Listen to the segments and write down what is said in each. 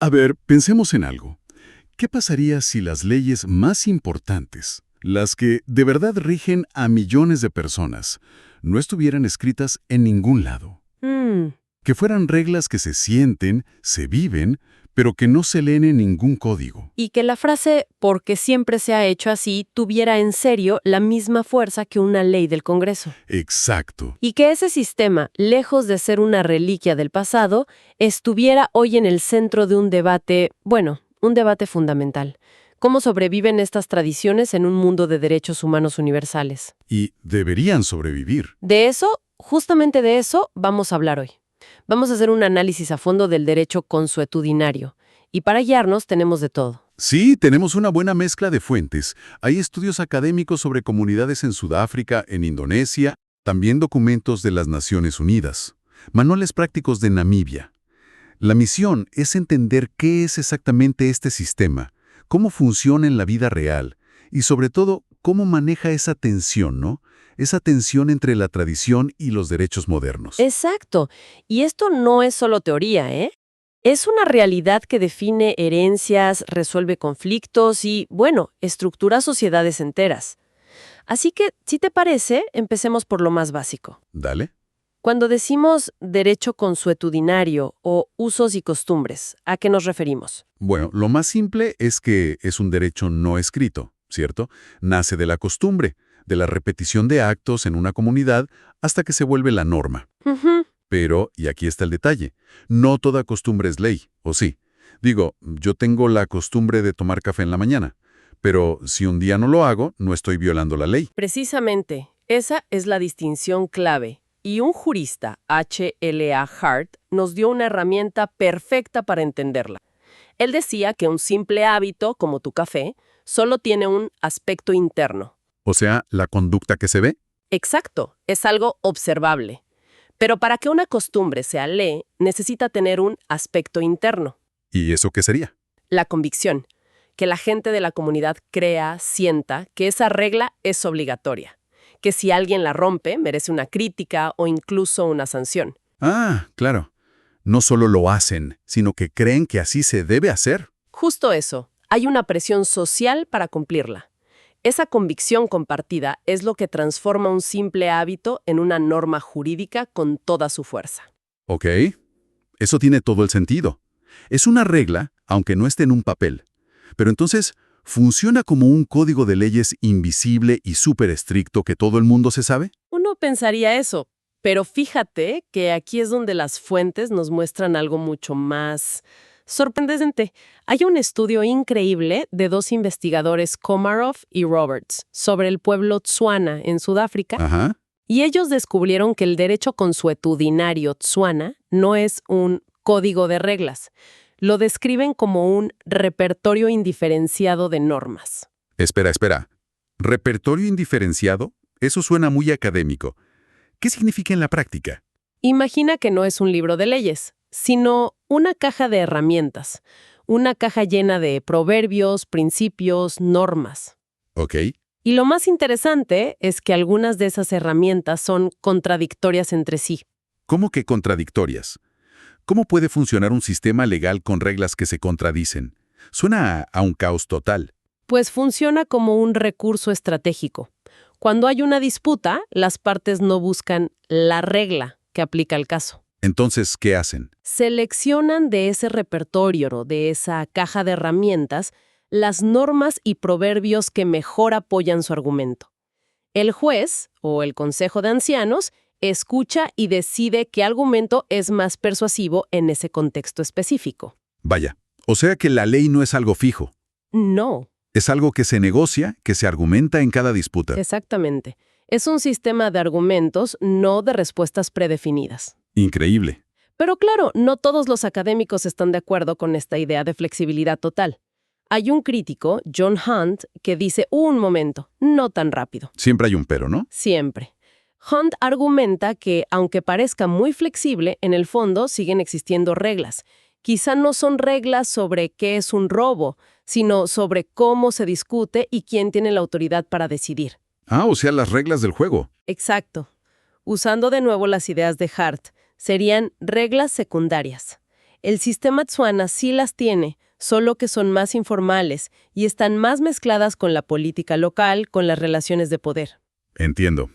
A ver, pensemos en algo. ¿Qué pasaría si las leyes más importantes, las que de verdad rigen a millones de personas, no estuvieran escritas en ningún lado? Mm, Que fueran reglas que se sienten, se viven, pero que no se leen en ningún código. Y que la frase «porque siempre se ha hecho así» tuviera en serio la misma fuerza que una ley del Congreso. Exacto. Y que ese sistema, lejos de ser una reliquia del pasado, estuviera hoy en el centro de un debate, bueno, un debate fundamental. ¿Cómo sobreviven estas tradiciones en un mundo de derechos humanos universales? Y deberían sobrevivir. De eso, justamente de eso, vamos a hablar hoy. Vamos a hacer un análisis a fondo del derecho consuetudinario. Y para guiarnos tenemos de todo. Sí, tenemos una buena mezcla de fuentes. Hay estudios académicos sobre comunidades en Sudáfrica, en Indonesia, también documentos de las Naciones Unidas, manuales prácticos de Namibia. La misión es entender qué es exactamente este sistema, cómo funciona en la vida real y, sobre todo, cómo maneja esa tensión, ¿no? Esa tensión entre la tradición y los derechos modernos. Exacto. Y esto no es solo teoría, ¿eh? Es una realidad que define herencias, resuelve conflictos y, bueno, estructura sociedades enteras. Así que, si te parece, empecemos por lo más básico. Dale. Cuando decimos derecho consuetudinario o usos y costumbres, ¿a qué nos referimos? Bueno, lo más simple es que es un derecho no escrito, ¿cierto? Nace de la costumbre, de la repetición de actos en una comunidad hasta que se vuelve la norma. Ujú. Pero, y aquí está el detalle, no toda costumbre es ley, ¿o sí? Digo, yo tengo la costumbre de tomar café en la mañana, pero si un día no lo hago, no estoy violando la ley. Precisamente, esa es la distinción clave. Y un jurista, H.L.A. Hart, nos dio una herramienta perfecta para entenderla. Él decía que un simple hábito, como tu café, solo tiene un aspecto interno. O sea, la conducta que se ve. Exacto, es algo observable. Pero para que una costumbre sea ley, necesita tener un aspecto interno. ¿Y eso qué sería? La convicción, que la gente de la comunidad crea, sienta que esa regla es obligatoria, que si alguien la rompe merece una crítica o incluso una sanción. Ah, claro. No solo lo hacen, sino que creen que así se debe hacer. Justo eso, hay una presión social para cumplirla. Esa convicción compartida es lo que transforma un simple hábito en una norma jurídica con toda su fuerza. ¿Ok? Eso tiene todo el sentido. Es una regla, aunque no esté en un papel. Pero entonces, ¿funciona como un código de leyes invisible y súper estricto que todo el mundo se sabe? Uno pensaría eso, pero fíjate que aquí es donde las fuentes nos muestran algo mucho más sorprendente. Hay un estudio increíble de dos investigadores, Komarov y Roberts, sobre el pueblo Tswana en Sudáfrica, Ajá. y ellos descubrieron que el derecho consuetudinario Tswana no es un código de reglas. Lo describen como un repertorio indiferenciado de normas. Espera. ¿Repertorio indiferenciado? Eso suena muy académico. ¿Qué significa en la práctica? Imagina que no es un libro de leyes, sino una caja de herramientas, una caja llena de proverbios, principios, normas. ¿Ok? Y lo más interesante es que algunas de esas herramientas son contradictorias entre sí. ¿Cómo que contradictorias? ¿Cómo puede funcionar un sistema legal con reglas que se contradicen? Suena a un caos total. Pues funciona como un recurso estratégico. Cuando hay una disputa, las partes no buscan la regla que aplica al caso. Entonces, ¿qué hacen? Seleccionan de ese repertorio, de esa caja de herramientas, las normas y proverbios que mejor apoyan su argumento. El juez, o el Consejo de Ancianos, escucha y decide qué argumento es más persuasivo en ese contexto específico. Vaya, o sea que la ley no es algo fijo. No, Es algo que se negocia, que se argumenta en cada disputa. exactamente. Es un sistema de argumentos, no de respuestas predefinidas. Increíble. Pero claro, no todos los académicos están de acuerdo con esta idea de flexibilidad total. Hay un crítico, John Hunt, que dice, un momento, no tan rápido. Siempre hay un pero, ¿no? Siempre. Hunt argumenta que, aunque parezca muy flexible, en el fondo siguen existiendo reglas. Quizá no son reglas sobre qué es un robo, sino sobre cómo se discute y quién tiene la autoridad para decidir. Ah, o sea, las reglas del juego. Exacto. Usando de nuevo las ideas de Hart, serían reglas secundarias. El sistema Tswana sí las tiene, solo que son más informales y están más mezcladas con la política local, con las relaciones de poder. Entiendo.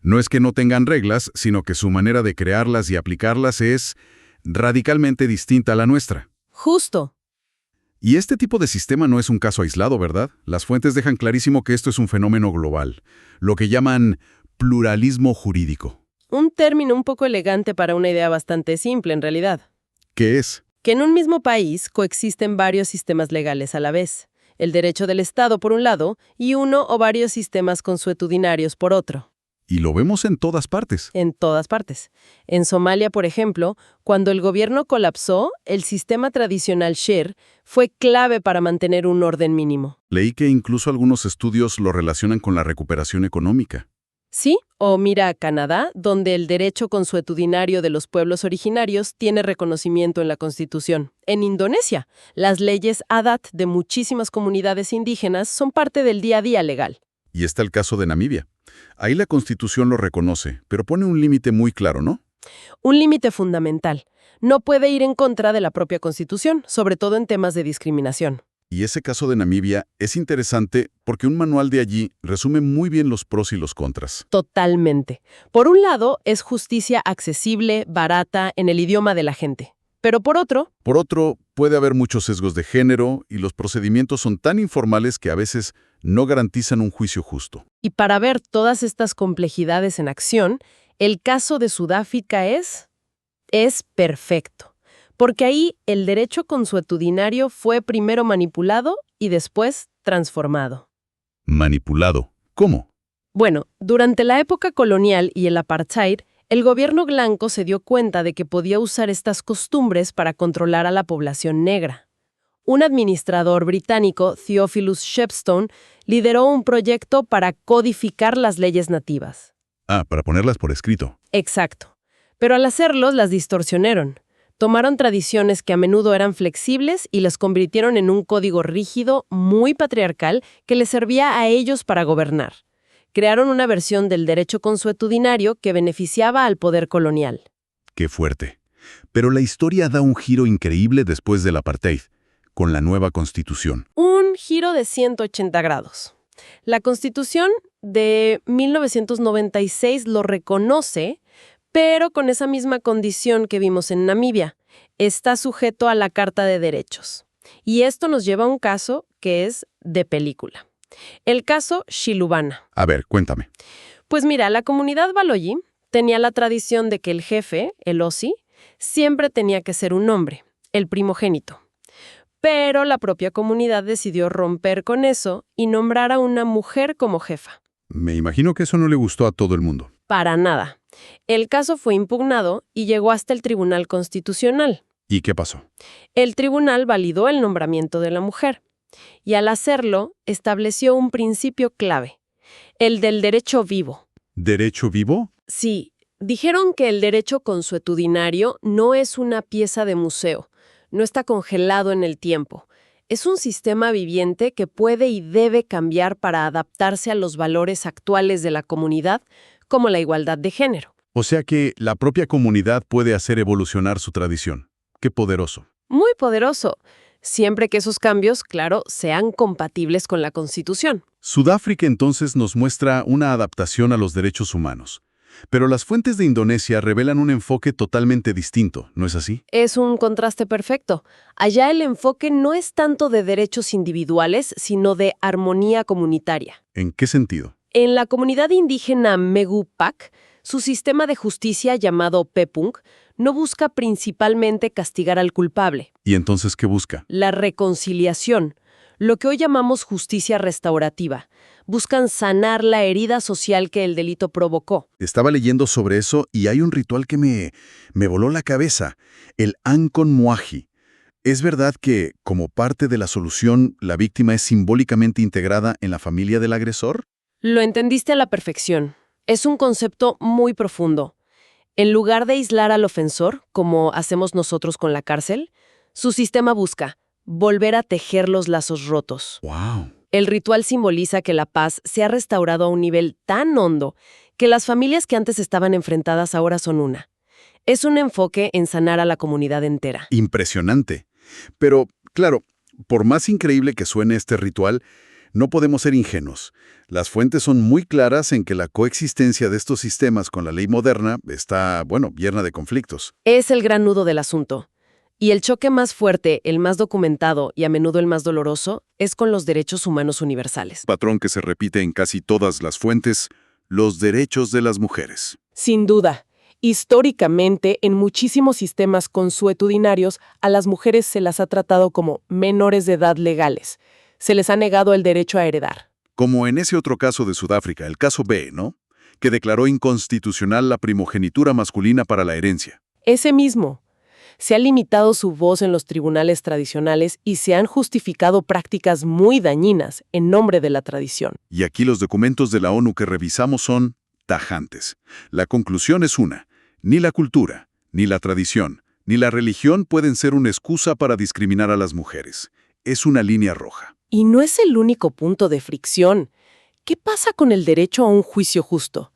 No es que no tengan reglas, sino que su manera de crearlas y aplicarlas es radicalmente distinta a la nuestra. Justo. Y este tipo de sistema no es un caso aislado, ¿verdad? Las fuentes dejan clarísimo que esto es un fenómeno global, lo que llaman pluralismo jurídico. Un término un poco elegante para una idea bastante simple, en realidad. ¿Qué es? Que en un mismo país coexisten varios sistemas legales a la vez. El derecho del Estado por un lado y uno o varios sistemas consuetudinarios por otro. Y lo vemos en todas partes. En todas partes. En Somalia, por ejemplo, cuando el gobierno colapsó, el sistema tradicional Sher fue clave para mantener un orden mínimo. Leí que incluso algunos estudios lo relacionan con la recuperación económica. ¿Sí? O mira a Canadá, donde el derecho consuetudinario de los pueblos originarios tiene reconocimiento en la Constitución. En Indonesia, las leyes Adat de muchísimas comunidades indígenas son parte del día a día legal. Y está el caso de Namibia. Ahí la Constitución lo reconoce, pero pone un límite muy claro, ¿no? Un límite fundamental. No puede ir en contra de la propia Constitución, sobre todo en temas de discriminación. Y ese caso de Namibia es interesante porque un manual de allí resume muy bien los pros y los contras. Totalmente. Por un lado, es justicia accesible, barata, en el idioma de la gente. Pero por otro, Puede haber muchos sesgos de género y los procedimientos son tan informales que a veces no garantizan un juicio justo. y para ver todas estas complejidades en acción, el caso de Sudáfrica es perfecto. Porque ahí el derecho consuetudinario fue primero manipulado y después transformado. Manipulado. ¿Cómo? Bueno, durante la época colonial y el apartheid, el gobierno blanco se dio cuenta de que podía usar estas costumbres para controlar a la población negra. Un administrador británico, Theophilus Shepstone, lideró un proyecto para codificar las leyes nativas. Para ponerlas por escrito. Exacto. Pero al hacerlos las distorsionaron. Tomaron tradiciones que a menudo eran flexibles y las convirtieron en un código rígido, muy patriarcal, que les servía a ellos para gobernar. Crearon una versión del derecho consuetudinario que beneficiaba al poder colonial. Qué fuerte. Pero la historia da un giro increíble después del apartheid, con la nueva Constitución. Un giro de 180 grados. La Constitución de 1996 lo reconoce, pero con esa misma condición que vimos en Namibia. Está sujeto a la Carta de Derechos. Y esto nos lleva a un caso que es de película. El caso Shilubana. A ver, cuéntame. Pues mira, la comunidad Baloyi tenía la tradición de que el jefe, el Osi, siempre tenía que ser un hombre, el primogénito. Pero la propia comunidad decidió romper con eso y nombrar a una mujer como jefa. Me imagino que eso no le gustó a todo el mundo. Para nada. El caso fue impugnado y llegó hasta el Tribunal Constitucional. ¿Y qué pasó? El tribunal validó el nombramiento de la mujer y al hacerlo estableció un principio clave, el del derecho vivo. ¿Derecho vivo? Sí, dijeron que el derecho consuetudinario no es una pieza de museo, no está congelado en el tiempo. Es un sistema viviente que puede y debe cambiar para adaptarse a los valores actuales de la comunidad, como la igualdad de género. O sea que la propia comunidad puede hacer evolucionar su tradición. ¡Qué poderoso! Muy poderoso, siempre que esos cambios, claro, sean compatibles con la Constitución. Sudáfrica entonces nos muestra una adaptación a los derechos humanos. Pero las fuentes de Indonesia revelan un enfoque totalmente distinto, ¿no es así? Es un contraste perfecto. Allá el enfoque no es tanto de derechos individuales, sino de armonía comunitaria. ¿En qué sentido? En la comunidad indígena Megupac, su sistema de justicia llamado Pepung no busca principalmente castigar al culpable. ¿Y entonces qué busca? La reconciliación, lo que hoy llamamos justicia restaurativa. Buscan sanar la herida social que el delito provocó. Estaba leyendo sobre eso y hay un ritual que me voló la cabeza, el Ankon Muaji. ¿Es verdad que, como parte de la solución, la víctima es simbólicamente integrada en la familia del agresor? Lo entendiste a la perfección. Es un concepto muy profundo. En lugar de aislar al ofensor, como hacemos nosotros con la cárcel, su sistema busca volver a tejer los lazos rotos. ¡Wow! El ritual simboliza que la paz se ha restaurado a un nivel tan hondo que las familias que antes estaban enfrentadas ahora son una. Es un enfoque en sanar a la comunidad entera. Impresionante. Pero, claro, por más increíble que suene este ritual, no podemos ser ingenuos. Las fuentes son muy claras en que la coexistencia de estos sistemas con la ley moderna está, bueno, llena de conflictos. Es el gran nudo del asunto. Y el choque más fuerte, el más documentado y a menudo el más doloroso, es con los derechos humanos universales. Patrón que se repite en casi todas las fuentes, los derechos de las mujeres. Sin duda. Históricamente, en muchísimos sistemas consuetudinarios, a las mujeres se las ha tratado como menores de edad legales. Se les ha negado el derecho a heredar. Como en ese otro caso de Sudáfrica, el caso B, ¿no? Que declaró inconstitucional la primogenitura masculina para la herencia. Ese mismo. Se ha limitado su voz en los tribunales tradicionales y se han justificado prácticas muy dañinas en nombre de la tradición. Y aquí los documentos de la ONU que revisamos son tajantes. La conclusión es una: ni la cultura, ni la tradición, ni la religión pueden ser una excusa para discriminar a las mujeres. Es una línea roja. Y no es el único punto de fricción. ¿Qué pasa con el derecho a un juicio justo?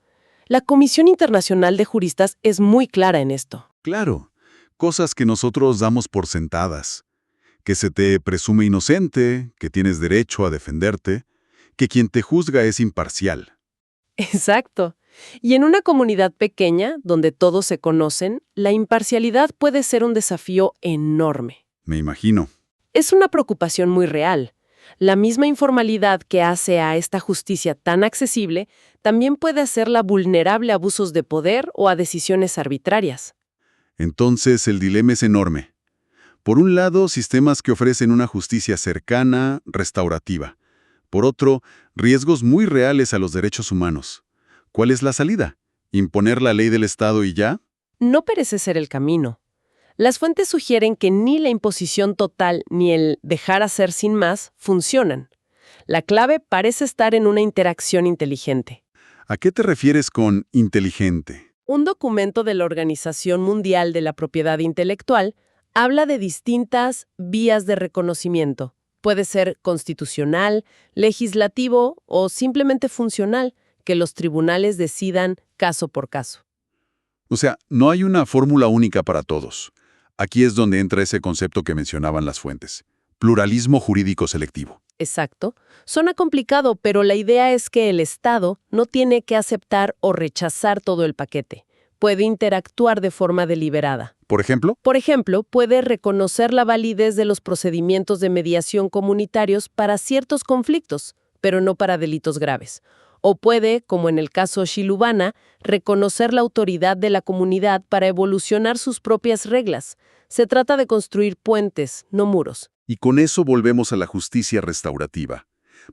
La Comisión Internacional de Juristas es muy clara en esto. Claro, cosas que nosotros damos por sentadas. Que se te presume inocente, que tienes derecho a defenderte, que quien te juzga es imparcial. Exacto. Y en una comunidad pequeña, donde todos se conocen, la imparcialidad puede ser un desafío enorme. Me imagino. Es una preocupación muy real. La misma informalidad que hace a esta justicia tan accesible también puede hacerla vulnerable a abusos de poder o a decisiones arbitrarias. Entonces el dilema es enorme. Por un lado, sistemas que ofrecen una justicia cercana, restaurativa. Por otro, riesgos muy reales a los derechos humanos. ¿Cuál es la salida? ¿Imponer la ley del Estado y ya? No parece ser el camino. Las fuentes sugieren que ni la imposición total ni el dejar hacer sin más funcionan. La clave parece estar en una interacción inteligente. ¿A qué te refieres con inteligente? Un documento de la Organización Mundial de la Propiedad Intelectual habla de distintas vías de reconocimiento. Puede ser constitucional, legislativo o simplemente funcional, que los tribunales decidan caso por caso. O sea, no hay una fórmula única para todos. Aquí es donde entra ese concepto que mencionaban las fuentes. Pluralismo jurídico selectivo. Exacto. Suena complicado, pero la idea es que el Estado no tiene que aceptar o rechazar todo el paquete. Puede interactuar de forma deliberada. ¿Por ejemplo? Por ejemplo, puede reconocer la validez de los procedimientos de mediación comunitarios para ciertos conflictos, pero no para delitos graves. O puede, como en el caso Shilubana, reconocer la autoridad de la comunidad para evolucionar sus propias reglas. Se trata de construir puentes, no muros. Y con eso volvemos a la justicia restaurativa.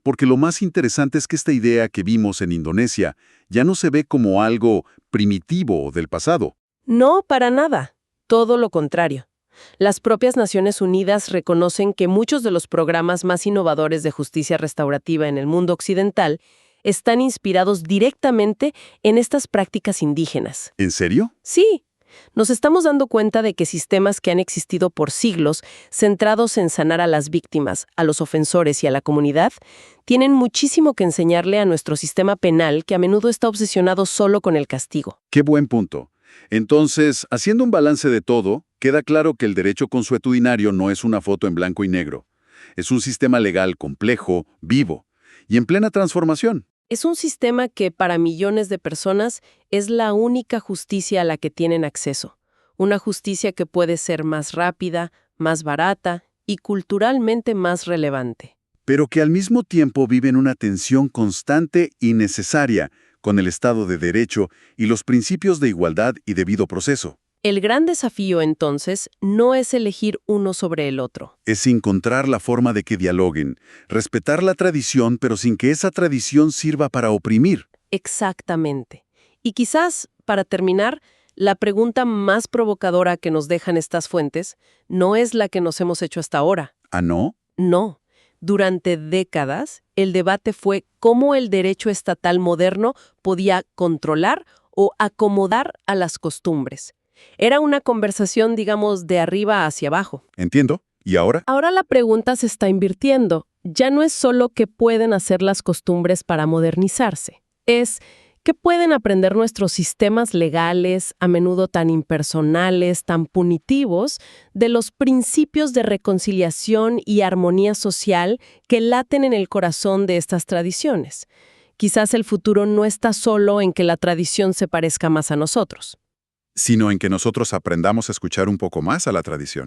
Porque lo más interesante es que esta idea que vimos en Indonesia ya no se ve como algo primitivo del pasado. No, para nada. Todo lo contrario. Las propias Naciones Unidas reconocen que muchos de los programas más innovadores de justicia restaurativa en el mundo occidental están inspirados directamente en estas prácticas indígenas. ¿En serio? Sí. Nos estamos dando cuenta de que sistemas que han existido por siglos, centrados en sanar a las víctimas, a los ofensores y a la comunidad, tienen muchísimo que enseñarle a nuestro sistema penal que a menudo está obsesionado solo con el castigo. ¡Qué buen punto! Entonces, haciendo un balance de todo, queda claro que el derecho consuetudinario no es una foto en blanco y negro. Es un sistema legal complejo, vivo y en plena transformación. Es un sistema que para millones de personas es la única justicia a la que tienen acceso. Una justicia que puede ser más rápida, más barata y culturalmente más relevante. Pero que al mismo tiempo vive en una tensión constante y necesaria con el Estado de Derecho y los principios de igualdad y debido proceso. El gran desafío, entonces, no es elegir uno sobre el otro. Es encontrar la forma de que dialoguen, respetar la tradición, pero sin que esa tradición sirva para oprimir. Exactamente. Y quizás, para terminar, la pregunta más provocadora que nos dejan estas fuentes no es la que nos hemos hecho hasta ahora. ¿Ah, no? No. Durante décadas, el debate fue cómo el derecho estatal moderno podía controlar o acomodar a las costumbres. Era una conversación, digamos, de arriba hacia abajo. Entiendo. ¿Y ahora? Ahora la pregunta se está invirtiendo. Ya no es solo qué pueden hacer las costumbres para modernizarse. Es ¿Qué pueden aprender nuestros sistemas legales, a menudo tan impersonales, tan punitivos, de los principios de reconciliación y armonía social que laten en el corazón de estas tradiciones? Quizás el futuro no está solo en que la tradición se parezca más a nosotros. Sino en que nosotros aprendamos a escuchar un poco más a la tradición.